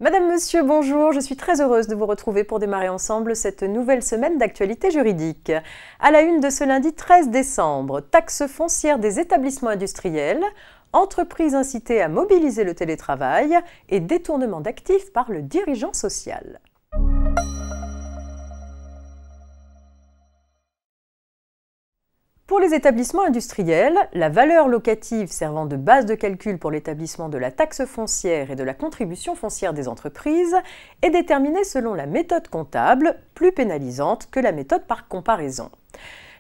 Madame, Monsieur, bonjour, je suis très heureuse de vous retrouver pour démarrer ensemble cette nouvelle semaine d'actualité juridique. À la une de ce lundi 13 décembre, taxe foncière des établissements industriels, entreprises incitées à mobiliser le télétravail et détournement d'actifs par le dirigeant social. Pour les établissements industriels, la valeur locative servant de base de calcul pour l'établissement de la taxe foncière et de la contribution foncière des entreprises est déterminée selon la méthode comptable, plus pénalisante que la méthode par comparaison.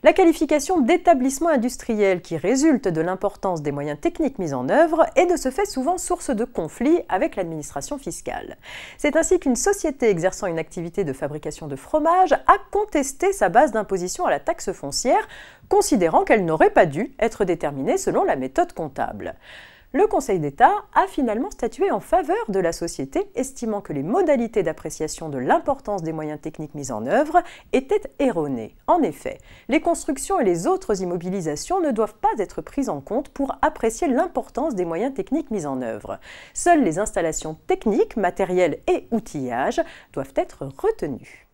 La qualification d'établissement industriel qui résulte de l'importance des moyens techniques mis en œuvre est de ce fait souvent source de conflits avec l'administration fiscale. C'est ainsi qu'une société exerçant une activité de fabrication de fromage a contesté sa base d'imposition à la taxe foncière, considérant qu'elle n'aurait pas dû être déterminée selon la méthode comptable. Le Conseil d'État a finalement statué en faveur de la société, estimant que les modalités d'appréciation de l'importance des moyens techniques mis en œuvre étaient erronées. En effet, les constructions et les autres immobilisations ne doivent pas être prises en compte pour apprécier l'importance des moyens techniques mis en œuvre. Seules les installations techniques, matériels et outillages doivent être retenues.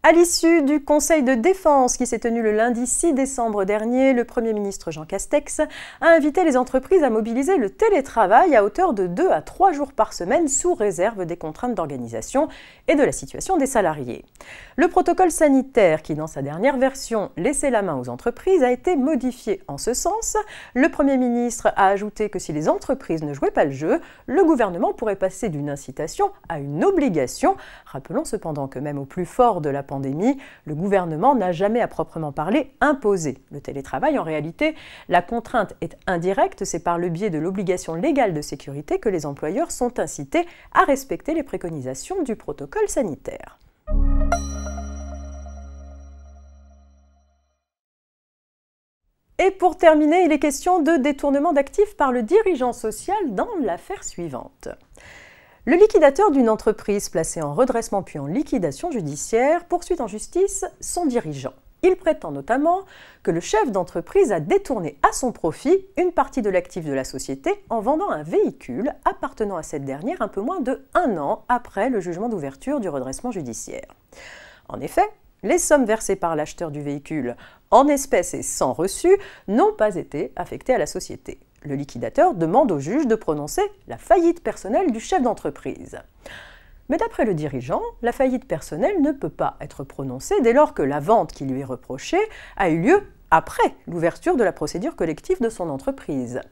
À l'issue du Conseil de défense qui s'est tenu le lundi 6 décembre dernier, le Premier ministre Jean Castex a invité les entreprises à mobiliser le télétravail à hauteur de 2 à 3 jours par semaine sous réserve des contraintes d'organisation et de la situation des salariés. Le protocole sanitaire qui, dans sa dernière version, laissait la main aux entreprises, a été modifié en ce sens. Le Premier ministre a ajouté que si les entreprises ne jouaient pas le jeu, le gouvernement pourrait passer d'une incitation à une obligation. Rappelons cependant que même au plus fort de la pandémie, le gouvernement n'a jamais à proprement parler imposé le télétravail. En réalité, la contrainte est indirecte, c'est par le biais de l'obligation légale de sécurité que les employeurs sont incités à respecter les préconisations du protocole sanitaire. Et pour terminer, il est question de détournement d'actifs par le dirigeant social dans l'affaire suivante. Le liquidateur d'une entreprise placée en redressement puis en liquidation judiciaire poursuit en justice son dirigeant. Il prétend notamment que le chef d'entreprise a détourné à son profit une partie de l'actif de la société en vendant un véhicule appartenant à cette dernière un peu moins de 1 an après le jugement d'ouverture du redressement judiciaire. En effet, les sommes versées par l'acheteur du véhicule en espèces et sans reçu n'ont pas été affectées à la société. Le liquidateur demande au juge de prononcer la faillite personnelle du chef d'entreprise. Mais d'après le dirigeant, la faillite personnelle ne peut pas être prononcée dès lors que la vente qui lui est reprochée a eu lieu après l'ouverture de la procédure collective de son entreprise.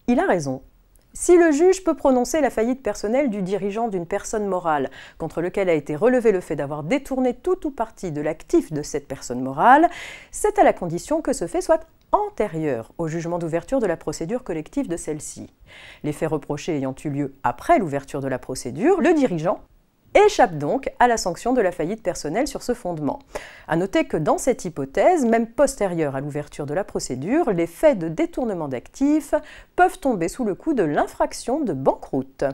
Il a raison. Si le juge peut prononcer la faillite personnelle du dirigeant d'une personne morale contre lequel a été relevé le fait d'avoir détourné tout ou partie de l'actif de cette personne morale, c'est à la condition que ce fait soit antérieur au jugement d'ouverture de la procédure collective de celle-ci. Les faits reprochés ayant eu lieu après l'ouverture de la procédure, le dirigeant échappe donc à la sanction de la faillite personnelle sur ce fondement. À noter que dans cette hypothèse, même postérieure à l'ouverture de la procédure, les faits de détournement d'actifs peuvent tomber sous le coup de l'infraction de banqueroute.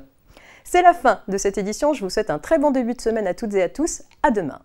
C'est la fin de cette édition, je vous souhaite un très bon début de semaine à toutes et à tous, à demain.